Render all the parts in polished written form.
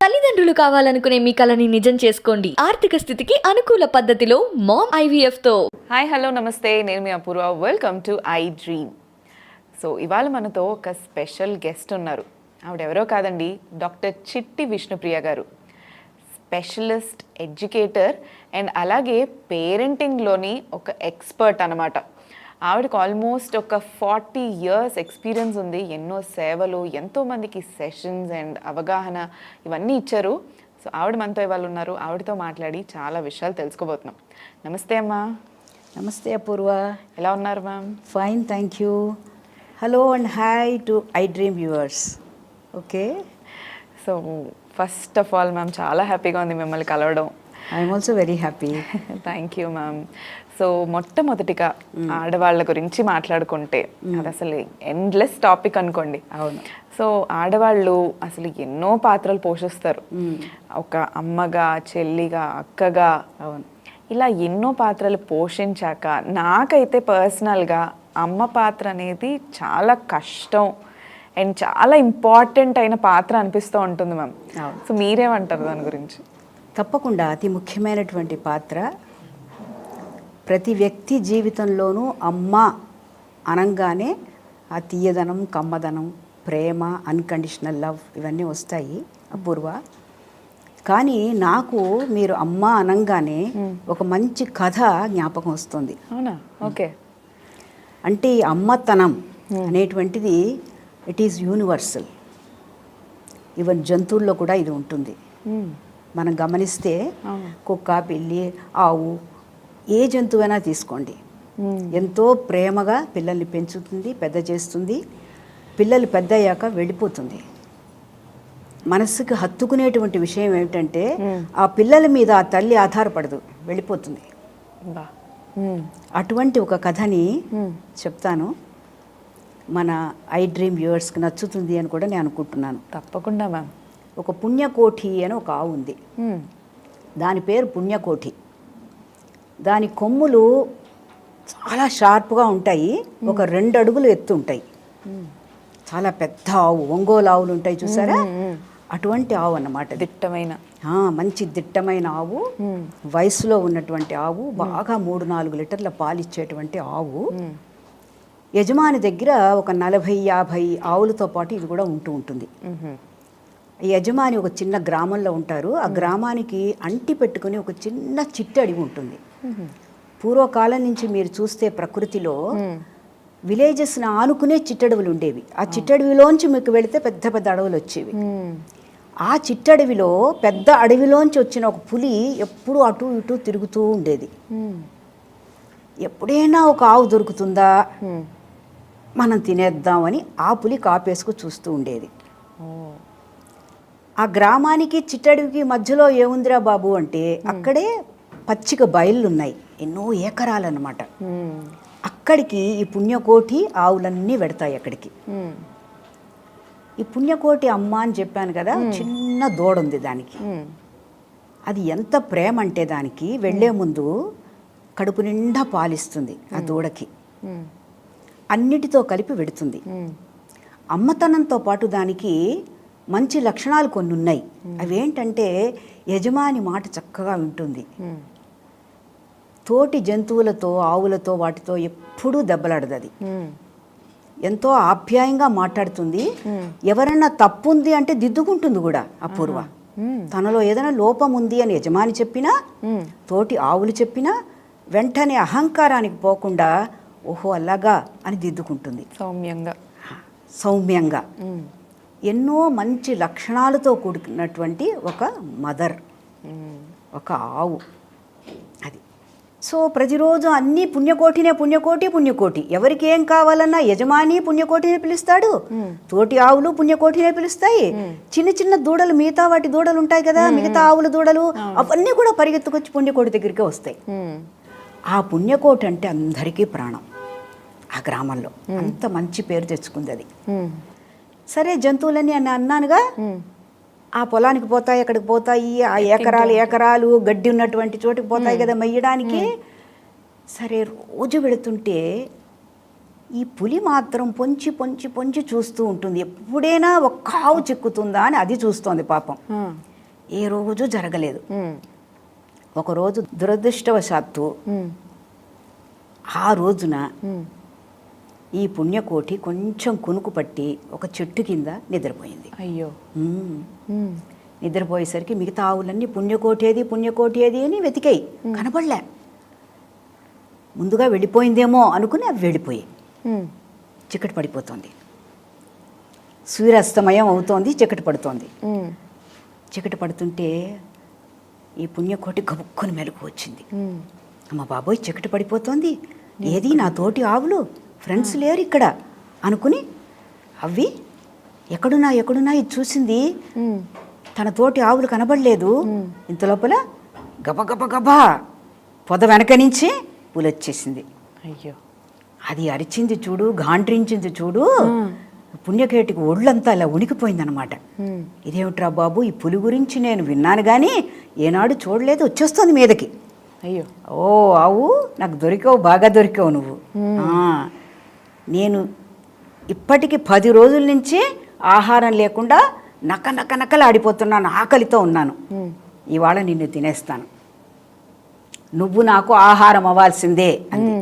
తల్లిదండ్రులు కావాలనుకునే మీ కలని నిజం చేసుకోండి. ఆర్థిక స్థితికి అనుకూల పద్ధతిలో మామ్ IVF తో. హాయ్ హలో నమస్తే, నేను మీ Apoorva. Welcome to I dream. So ఇవాళ మనతో ఒక స్పెషల్ గెస్ట్ ఉన్నారు. ఆవిడెవరో కాదండి, డాక్టర్ చిట్టి విష్ణుప్రియ గారు. స్పెషలిస్ట్, ఎడ్యుకేటర్ అండ్ అలాగే పేరెంటింగ్లోని ఒక ఎక్స్పర్ట్ అనమాట. ఆవిడకి ఆల్మోస్ట్ ఒక 40 years ఎక్స్పీరియన్స్ ఉంది. ఎన్నో సేవలు, ఎంతోమందికి సెషన్స్ అండ్ అవగాహన ఇవన్నీ ఇచ్చారు. సో ఆవిడ మనతో ఇవాళ ఉన్నారు. ఆవిడతో మాట్లాడి చాలా విషయాలు తెలుసుకోబోతున్నాం. నమస్తే అమ్మా. నమస్తే అపూర్వ. ఎలా ఉన్నారు ma'am? Fine, thank you. Hello and hi to I dream viewers. Okay, so first of all ma'am, చాలా హ్యాపీగా ఉంది మిమ్మల్ని కలవడం. I'm also very happy. Thank you ma'am. So మొట్టమొదటిగా ఆడవాళ్ళ గురించి మాట్లాడుకుంటే అది అసలు ఎండ్లెస్ టాపిక్ అనుకోండి. అవును. సో ఆడవాళ్ళు అసలు ఎన్నో పాత్రలు పోషిస్తారు. ఒక అమ్మగా, చెల్లిగా, అక్కగా, అవును, ఇలా ఎన్నో పాత్రలు పోషించాక నాకైతే పర్సనల్గా అమ్మ పాత్ర అనేది చాలా కష్టం అండ్ చాలా ఇంపార్టెంట్ అయిన పాత్ర అనిపిస్తూ ఉంటుంది మ్యామ్. సో మీరేమంటారు దాని గురించి? తప్పకుండా అతి ముఖ్యమైనటువంటి పాత్ర. ప్రతి వ్యక్తి జీవితంలోనూ అమ్మ అనంగానే ఆ తీయదనం, కమ్మదనం, ప్రేమ, అన్కండిషనల్ లవ్ ఇవన్నీ వస్తాయి అపూర్వ. కానీ నాకు మీరు అమ్మ అనంగానే ఒక మంచి కథ జ్ఞాపకం వస్తుంది. అవునా? ఓకే. అంటే ఈ అమ్మతనం అనేటువంటిది ఇట్ ఈజ్ యూనివర్సల్. ఈవెన్ జంతువుల్లో కూడా ఇది ఉంటుంది. మనం గమనిస్తే కుక్క, పిల్లి, ఆవు, ఏ జంతువైనా తీసుకోండి, ఎంతో ప్రేమగా పిల్లల్ని పెంచుతుంది, పెద్ద చేస్తుంది. పిల్లలు పెద్ద అయ్యాక వెళ్ళిపోతుంది. మనసుకు హత్తుకునేటువంటి విషయం ఏమిటంటే ఆ పిల్లల మీద ఆ తల్లి ఆధారపడదు, వెళ్ళిపోతుంది. అటువంటి ఒక కథని చెప్తాను. మన ఐ డ్రీమ్ వ్యూవర్స్కి నచ్చుతుంది అని కూడా నేను అనుకుంటున్నాను. తప్పకుండా మ్యామ్. ఒక పుణ్యకోఠి అని ఒక ఆవు ఉంది. దాని పేరు పుణ్యకోఠి. దాని కొమ్ములు చాలా షార్ప్గా ఉంటాయి, ఒక 2 అడుగులు ఎత్తు ఉంటాయి. చాలా పెద్ద ఆవు, ఒంగోలు ఆవులు ఉంటాయి చూసారా, అటువంటి ఆవు అన్నమాట. దిట్టమైన, మంచి దిట్టమైన ఆవు, వయసులో ఉన్నటువంటి ఆవు, బాగా 3-4 లీటర్ల పాలు ఇచ్చేటువంటి ఆవు. యజమాని దగ్గర ఒక 40-50 ఆవులతో పాటు ఇది కూడా ఉంటుంది. ఈ యజమాని ఒక చిన్న గ్రామంలో ఉంటారు. ఆ గ్రామానికి అంటి పెట్టుకుని ఒక చిన్న చిట్టి అడవి ఉంటుంది. పూర్వకాలం నుంచి మీరు చూస్తే ప్రకృతిలో విలేజెస్ని ఆనుకునే చిట్టడవులు ఉండేవి. ఆ చిట్టడవిలోంచి మీకు వెళితే పెద్ద పెద్ద అడవులు వచ్చేవి. ఆ చిట్టడవిలో పెద్ద అడవిలోంచి వచ్చిన ఒక పులి ఎప్పుడు అటు ఇటు తిరుగుతూ ఉండేది. ఎప్పుడైనా ఒక ఆవు దొరుకుతుందా, మనం తినేద్దామని ఆ పులి కాపేసుకు చూస్తూ ఉండేది. ఆ గ్రామానికి చిట్టడవికి మధ్యలో ఏముందిరా బాబు అంటే అక్కడే పచ్చిక బయళ్ళు ఉన్నాయి, ఎన్నో ఏకరాలు అన్నమాట. అక్కడికి ఈ పుణ్యకోటి ఆవులన్నీ పెడతాయి అక్కడికి. ఈ పుణ్యకోటి అమ్మ అని చెప్పాను కదా, చిన్న దూడ ఉంది దానికి. అది ఎంత ప్రేమ అంటే దానికి వెళ్లే ముందు కడుపు నిండా పాలిస్తుంది ఆ దూడకి, అన్నిటితో కలిపి వెడుతుంది. అమ్మతనంతో పాటు దానికి మంచి లక్షణాలు కొన్ని ఉన్నాయి. అవేంటంటే యజమాని మాట చక్కగా వింటుంది, తోటి జంతువులతో, ఆవులతో, వాటితో ఎప్పుడూ దెబ్బలాడదు. అది ఎంతో ఆప్యాయంగా మాట్లాడుతుంది. ఎవరన్నా తప్పు ఉంది అంటే దిద్దుకుంటుంది కూడా అపూర్వ. తనలో ఏదైనా లోపం ఉంది అని యజమాని చెప్పినా, తోటి ఆవులు చెప్పినా వెంటనే అహంకారానికి పోకుండా ఓహో అలాగా అని దిద్దుకుంటుంది. సౌమ్యంగా ఎన్నో మంచి లక్షణాలతో కూడుకున్నటువంటి ఒక మదర్, ఒక ఆవు అది. సో ప్రతిరోజు అన్నీ పుణ్యకోటి. ఎవరికి ఏం కావాలన్నా యజమాని పుణ్యకోటినే పిలుస్తాడు, తోటి ఆవులు పుణ్యకోటినే పిలుస్తాయి. చిన్న చిన్న దూడలు, మిగతా వాటి దూడలు ఉంటాయి కదా, మిగతా ఆవుల దూడలు, అవన్నీ కూడా పరిగెత్తుకొచ్చి పుణ్యకోటి దగ్గరికి వస్తాయి. ఆ పుణ్యకోటి అంటే అందరికీ ప్రాణం. ఆ గ్రామంలో అంత మంచి పేరు తెచ్చుకుంది అది. సరే, జంతువులని అన్నానుగా, ఆ పొలానికి పోతాయి, అక్కడికి పోతాయి, ఆ ఏకరాలు గడ్డి ఉన్నటువంటి చోటుకి పోతాయి కదా మెయ్యడానికి. సరే, రోజు వెళుతుంటే ఈ పులి మాత్రం పొంచి పొంచి పొంచి చూస్తూ ఉంటుంది. ఎప్పుడైనా ఒక ఆవు చిక్కుతుందా అని అది చూస్తోంది పాపం. ఏ రోజు జరగలేదు. ఒకరోజు దురదృష్టవశాత్తు ఆ రోజున ఈ పుణ్యకోటి కొంచెం కునుకు పట్టి ఒక చెట్టు కింద నిద్రపోయింది. అయ్యో. నిద్రపోయేసరికి మిగతా ఆవులన్నీ పుణ్యకోటి ఏది అని వెతికాయి, కనపడలే. ముందుగా వెళ్ళిపోయిందేమో అనుకుని అవి వెళ్ళిపోయాయి. చీకటి పడిపోతుంది, సూర్యాస్తమయం అవుతోంది, చీకటి పడుతోంది. చీకటి పడుతుంటే ఈ పుణ్యకోటి గబుక్కుని మెలకు వచ్చింది. అమ్మ బాబోయ్, చీకటి పడిపోతోంది, ఏది నా తోటి ఆవులు, ఫ్రెండ్స్ లేరు ఇక్కడ అనుకుని అవి ఎక్కడున్నా ఇది చూసింది. తన తోటి ఆవులు కనబడలేదు. ఇంత లోపల గబగబా పొద వెనక నుంచి పులి వచ్చేసింది. అయ్యో. అది అరిచింది చూడు, గాండ్రించింది చూడు, పుణ్యకేటికి ఒళ్ళంతా ఇలా ఉనికిపోయిందనమాట. ఇదేమిట్రా బాబు, ఈ పులి గురించి నేను విన్నాను కానీ ఏనాడు చూడలేదు, వచ్చేస్తుంది మీదకి. అయ్యో. ఓ ఆవు, నాకు దొరికావు, బాగా దొరికావు నువ్వు. నేను ఇప్పటికి 10 రోజుల నుంచి ఆహారం లేకుండా నకలాడిపోతున్నాను, ఆకలితో ఉన్నాను. ఇవాళ నిన్ను తినేస్తాను, నువ్వు నాకు ఆహారం అవ్వాల్సిందే అంది.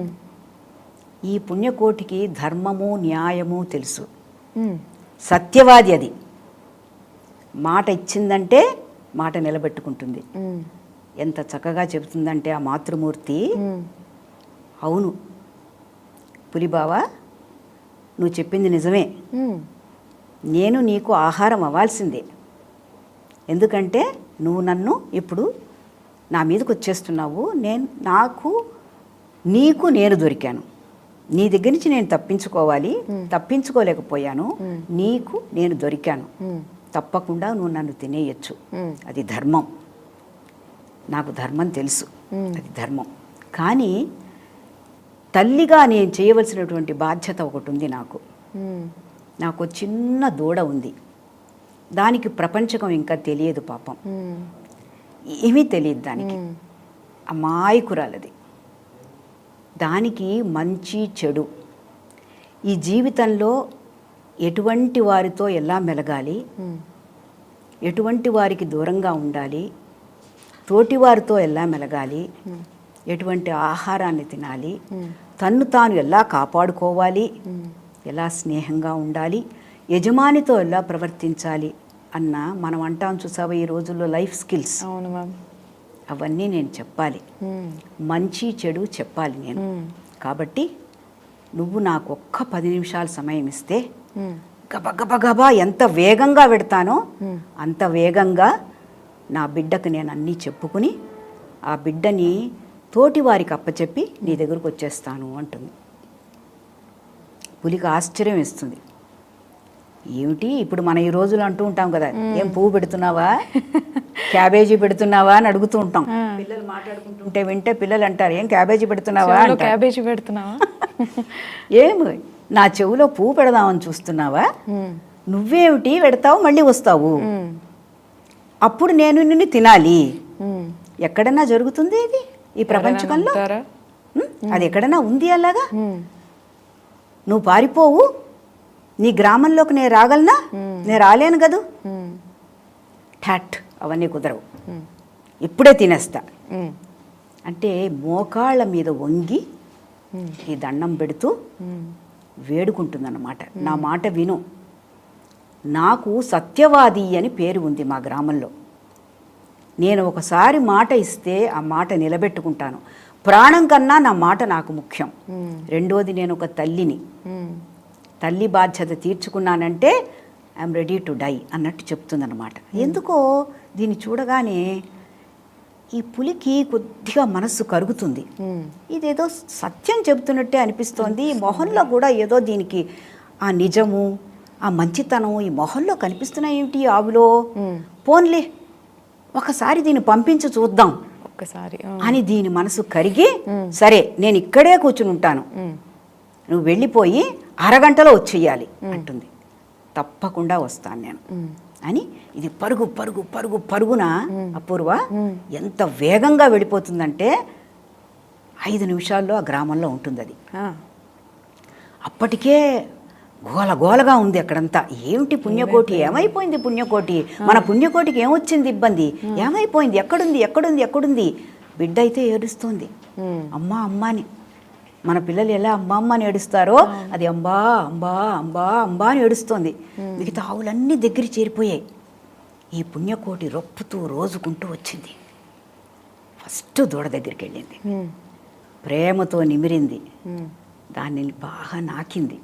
ఈ పుణ్యకోటికి ధర్మము న్యాయము తెలుసు, సత్యవాది. అది మాట ఇచ్చిందంటే మాట నిలబెట్టుకుంటుంది. ఎంత చక్కగా చెబుతుందంటే ఆ మాతృమూర్తి, అవును పులిబావా, నువ్వు చెప్పింది నిజమే, నేను నీకు ఆహారం అవ్వాల్సిందే. ఎందుకంటే నువ్వు నన్ను ఇప్పుడు నా మీదకి వచ్చేస్తున్నావు, నీకు నేను దొరికాను, నీ దగ్గర నుంచి నేను తప్పించుకోలేకపోయాను, నీకు నేను దొరికాను, తప్పకుండా నువ్వు నన్ను తినేయచ్చు. అది ధర్మం, నాకు ధర్మం తెలుసు, అది ధర్మం. కానీ తల్లిగా నేను చేయవలసినటువంటి బాధ్యత ఒకటి ఉంది. నాకు చిన్న దూడ ఉంది, దానికి ప్రపంచకం ఇంకా తెలియదు పాపం, ఏమీ తెలియదు దానికి, అమాయకురాలది. దానికి మంచి చెడు, ఈ జీవితంలో ఎటువంటి వారితో ఎలా మెలగాలి, ఎటువంటి వారికి దూరంగా ఉండాలి, తోటివారితో ఎలా మెలగాలి, ఎటువంటి ఆహారాన్ని తినాలి, తన్ను తాను ఎలా కాపాడుకోవాలి, ఎలా స్నేహంగా ఉండాలి, యజమానితో ఎలా ప్రవర్తించాలి అన్న, మనం అంటాం చూసావా ఈ రోజుల్లో లైఫ్ స్కిల్స్. అవును మ్యామ్. అవన్నీ నేను చెప్పాలి, మంచి చెడు చెప్పాలి నేను. కాబట్టి నువ్వు నాకు ఒక్క 10 నిమిషాలు సమయం ఇస్తే గబగబా ఎంత వేగంగా పెడతానో అంత వేగంగా నా బిడ్డకు నేను అన్నీ చెప్పుకుని ఆ బిడ్డని తోటి వారికి అప్పచెప్పి నీ దగ్గరకు వచ్చేస్తాను అంటుంది. పులికి ఆశ్చర్యం ఇస్తుంది. ఏమిటి ఇప్పుడు మనం ఈ రోజులు అంటూ ఉంటాం కదా, ఏం పువ్వు పెడుతున్నావా, క్యాబేజీ పెడుతున్నావా అని అడుగుతూ ఉంటాం. పిల్లలు మాట్లాడుకుంటుంటే వింటే పిల్లలు అంటారు, ఏం క్యాబేజీ పెడుతున్నావా, క్యాబేజీ పెడుతున్నావా, ఏమి నా చెవులో పువ్వు పెడదామని చూస్తున్నావా, నువ్వేమిటి పెడతావు మళ్ళీ వస్తావు, అప్పుడు నేను నిన్ను తినాలి. ఎక్కడన్నా జరుగుతుంది ఇది ఈ ప్రపంచకంలో? అది ఎక్కడన్నా ఉంది అలాగా? నువ్వు పారిపోవు, నీ గ్రామంలోకి నేను రాగలనా? నేను రాలేను కదూ. ఠాట్, అవన్నీ కుదరవు, ఇప్పుడే తినేస్తా అంటే మోకాళ్ళ మీద వంగి ఈ దండం పెడుతూ వేడుకుంటుందన్నమాట. నా మాట విను, నాకు సత్యవాది అని పేరు ఉంది మా గ్రామంలో. నేను ఒకసారి మాట ఇస్తే ఆ మాట నిలబెట్టుకుంటాను. ప్రాణం కన్నా నా మాట నాకు ముఖ్యం. రెండోది, నేను ఒక తల్లిని, తల్లి బాధ్యత తీర్చుకున్నానంటే ఐఎమ్ రెడీ టు డై అన్నట్టు చెప్తుందన్నమాట. ఎందుకో దీన్ని చూడగానే ఈ పులికి కొద్దిగా మనస్సు కరుగుతుంది. ఇదేదో సత్యం చెబుతున్నట్టే అనిపిస్తోంది. ఈ మొహంలో కూడా ఏదో దీనికి ఆ నిజము, ఆ మంచితనం ఈ మొహంలో కనిపిస్తున్నాయి ఏమిటి ఆవులో. పోన్లే ఒకసారి దీన్ని పంపించి చూద్దాం ఒక్కసారి అని దీని మనసు కరిగి, సరే నేను ఇక్కడే కూర్చుని ఉంటాను, నువ్వు వెళ్ళిపోయి అరగంటలో వచ్చేయాలి అంటుంది. తప్పకుండా వస్తాను నేను అని ఇది పరుగు పరుగు పరుగు పరుగున అపూర్వ ఎంత వేగంగా వెళ్ళిపోతుందంటే 5 నిమిషాల్లో ఆ గ్రామంలో ఉంటుంది. అది అప్పటికే గోలగోలగా ఉంది అక్కడంతా. ఏమిటి పుణ్యకోటి, ఏమైపోయింది పుణ్యకోటి, మన పుణ్యకోటికి ఏమొచ్చింది ఇబ్బంది, ఏమైపోయింది, ఎక్కడుంది. బిడ్డ అయితే ఏడుస్తోంది, అమ్మా అమ్మా అని. మన పిల్లలు ఎలా అమ్మా అమ్మ అని ఏడుస్తారో అది అంబా అంబా అంబా అంబా అని ఏడుస్తోంది. మిగతా ఆవులన్నీ దగ్గర చేరిపోయాయి. ఈ పుణ్యకోటి రొప్పుతూ రోజుకుంటూ వచ్చింది. ఫస్ట్ దూడ దగ్గరికి వెళ్ళింది, ప్రేమతో నిమిరింది, దాన్ని బాగా నాకింది,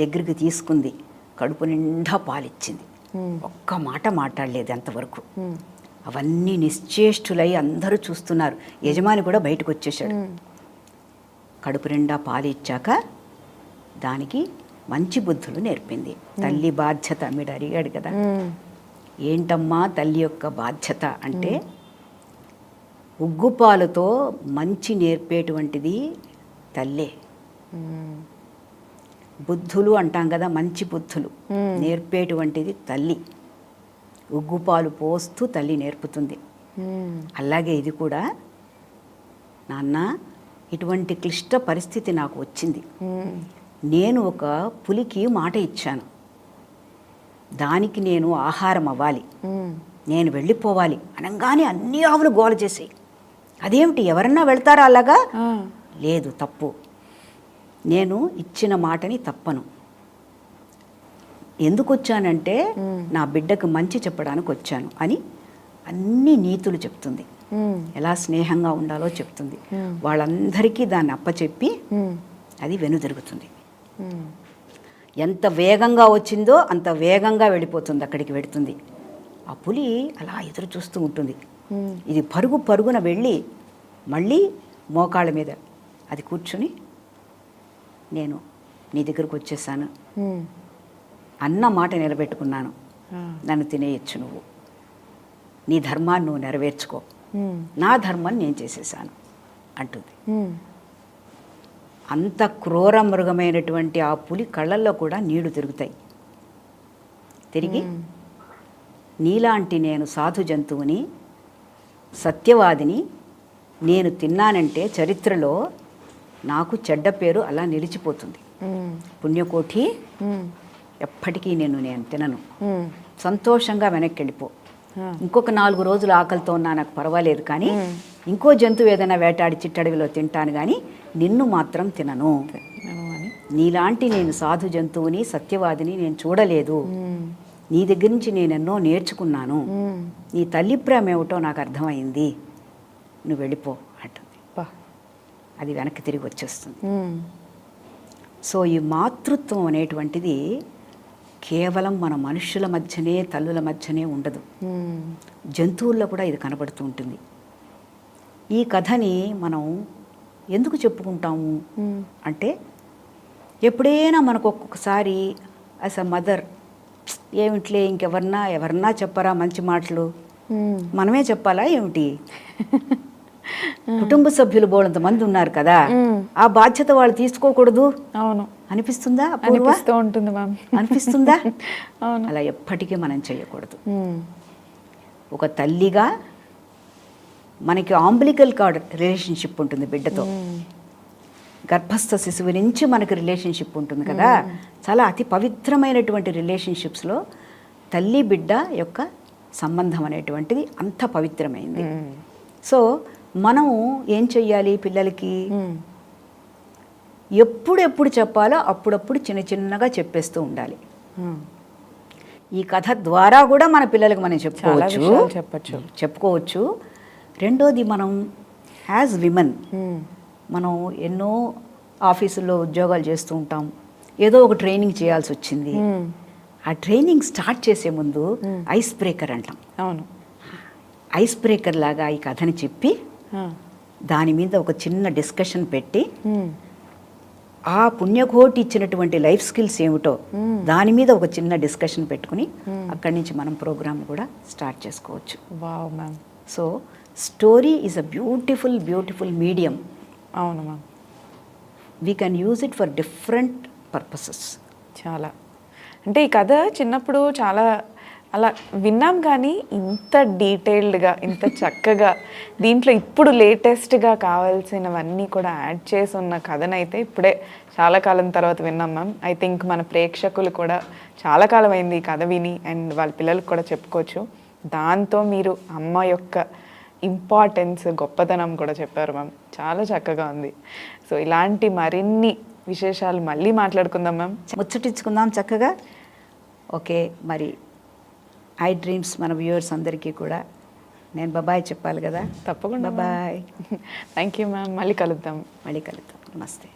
దగ్గరికి తీసుకుంది, కడుపు నిండా పాలిచ్చింది. ఒక్క మాట మాట్లాడలేదు అంతవరకు. అవన్నీ నిశ్చేష్టులై అందరూ చూస్తున్నారు. యజమాని కూడా బయటకు వచ్చేసాడు. కడుపు నిండా పాలు ఇచ్చాక దానికి మంచి బుద్ధులు నేర్పింది. తల్లి బాధ్యత మీరు అడిగాడు కదా, ఏంటమ్మా తల్లి యొక్క బాధ్యత అంటే, ఉగ్గుపాలతో మంచి నేర్పేటువంటిది తల్లే. బుద్ధులు అంటాం కదా, మంచి బుద్ధులు నేర్పేటువంటిది తల్లి. ఉగ్గుపాలు పోస్తూ తల్లి నేర్పుతుంది. అలాగే ఇది కూడా, నాన్న ఇటువంటి క్లిష్ట పరిస్థితి నాకు వచ్చింది, నేను ఒక పులికి మాట ఇచ్చాను, దానికి నేను ఆహారం అవ్వాలి, నేను వెళ్ళిపోవాలి అనగానే అన్ని ఆవులు గోల చేసాయి. అదేమిటి, ఎవరన్నా వెళ్తారా అలాగా? లేదు, తప్పు, నేను ఇచ్చిన మాటని తప్పను. ఎందుకు వచ్చానంటే నా బిడ్డకు మంచి చెప్పడానికి వచ్చాను అని అన్ని నీతులు చెప్తుంది. ఎలా స్నేహంగా ఉండాలో చెప్తుంది. వాళ్ళందరికీ దాన్ని అప్పచెప్పి అది వెనుదిరుగుతుంది. ఎంత వేగంగా వచ్చిందో అంత వేగంగా వెళ్ళిపోతుంది, అక్కడికి వెళుతుంది. ఆ పులి అలా ఎదురు చూస్తూ ఉంటుంది. ఇది పరుగున వెళ్ళి మళ్ళీ మోకాళ్ళ మీద అది కూర్చుని, నేను నీ దగ్గరకు వచ్చేసాను, అన్న మాట నిలబెట్టుకున్నాను, నన్ను తినేయచ్చు, నువ్వు నీ ధర్మాన్ని నువ్వు నెరవేర్చుకో, నా ధర్మాన్ని నేను చేసేసాను అంటుంది. అంత క్రూర మృగమైనటువంటి ఆ పులి కళ్ళల్లో కూడా నీళ్లు తిరుగుతాయి. తిరిగి, నీలాంటి నేను సాధు జంతువుని, సత్యవాదిని, నేను తిన్నానంటే చరిత్రలో నాకు చెడ్డ పేరు అలా నిలిచిపోతుంది. పుణ్యకోటి, ఎప్పటికీ నేను తినను, సంతోషంగా వెనక్కి వెళ్ళిపో. ఇంకొక 4 రోజులు ఆకలితో ఉన్నా నాకు పర్వాలేదు, కానీ ఇంకో జంతువు ఏదైనా వేటాడి చిట్టడవిలో తింటాను, కానీ నిన్ను మాత్రం తినను. నీలాంటి నేను సాధు జంతువుని, సత్యవాదిని నేను చూడలేదు. నీ దగ్గర నుంచి నేను ఎన్నో నేర్చుకున్నాను. నీ తల్లి ప్రేమ ఏమిటో నాకు అర్థమైంది, నువ్వు వెళ్ళిపో అంటుంది. అది వెనక్కి తిరిగి వచ్చేస్తుంది. సో ఈ మాతృత్వం అనేటువంటిది కేవలం మన మనుషుల మధ్యనే, తల్లుల మధ్యనే ఉండదు, జంతువుల్లో కూడా ఇది కనబడుతూ ఉంటుంది. ఈ కథని మనం ఎందుకు చెప్పుకుంటాము అంటే, ఎప్పుడైనా మనకు ఒక్కొక్కసారి యాజ్ అ మదర్, ఏమిట్లే ఎవరన్నా చెప్పరా మంచి మాటలు, మనమే చెప్పాలా ఏమిటి? కుటుంబ సభ్యులు బోలంత మంది ఉన్నారు కదా, ఆ బాధ్యత వాళ్ళు తీసుకోకూడదు. అవును, అనిపిస్తుందా? ఉంటుంది మ్యామ్, అనిపిస్తుందా? అలా ఎప్పటికీ మనం చేయకూడదు. ఒక తల్లిగా మనకి ఆంబ్లికల్ కార్డ్ రిలేషన్షిప్ ఉంటుంది బిడ్డతో. గర్భస్థ శిశువు నుంచి మనకి రిలేషన్షిప్ ఉంటుంది కదా, చాలా అతి పవిత్రమైనటువంటి రిలేషన్షిప్స్లో తల్లి బిడ్డ యొక్క సంబంధం అనేటువంటిది అంత పవిత్రమైంది. సో మనము ఏం చెయ్యాలి, పిల్లలకి ఎప్పుడు చెప్పాలో అప్పుడప్పుడు చిన్నగా చెప్పేస్తూ ఉండాలి. ఈ కథ ద్వారా కూడా మన పిల్లలకు మనం చెప్పుకోవచ్చు. రెండోది, మనం యాజ్ విమెన్ మనం ఎన్నో ఆఫీసుల్లో ఉద్యోగాలు చేస్తూ ఉంటాం, ఏదో ఒక ట్రైనింగ్ చేయాల్సి వచ్చింది. ఆ ట్రైనింగ్ స్టార్ట్ చేసే ముందు ఐస్ బ్రేకర్ అంటాం. అవును, ఐస్ బ్రేకర్ లాగా ఈ కథని చెప్పి దాని మీద ఒక చిన్న డిస్కషన్ పెట్టి, ఆ పుణ్యకోటి ఇచ్చినటువంటి లైఫ్ స్కిల్స్ ఏమిటో దాని మీద ఒక చిన్న డిస్కషన్ పెట్టుకుని అక్కడి నుంచి మనం ప్రోగ్రామ్ కూడా స్టార్ట్ చేసుకోవచ్చు. Wow ma'am. So story is a beautiful medium. అవును ma'am. We can use it for different purposes. చాలా అంటే ఈ కథ చిన్నప్పుడు చాలా అలా విన్నాం కానీ ఇంత డీటెయిల్డ్గా ఇంత చక్కగా దీంట్లో ఇప్పుడు లేటెస్ట్గా కావాల్సినవన్నీ కూడా యాడ్ చేసి ఉన్న కథనైతే ఇప్పుడే చాలా కాలం తర్వాత విన్నాం మ్యామ్. ఐ థింక్ మన ప్రేక్షకులు కూడా చాలా కాలం అయింది ఈ కథ విని, అండ్ వాళ్ళ పిల్లలకు కూడా చెప్పుకోవచ్చు. దాంతో మీరు అమ్మ యొక్క ఇంపార్టెన్స్, గొప్పతనం కూడా చెప్పారు మ్యామ్. చాలా చక్కగా ఉంది. సో ఇలాంటి మరిన్ని విశేషాలు మళ్ళీ మాట్లాడుకుందాం మ్యామ్. ముచ్చటించుకుందాం చక్కగా. ఓకే, మరి ఐ డ్రీమ్స్ మన వ్యూవర్స్ అందరికీ కూడా నేను బాబాయ్ చెప్పాలి కదా. తప్పకుండా బాబాయ్. Thank you ma'am. మళ్ళీ కలుద్దాం. మళ్ళీ కలుద్దాం. నమస్తే.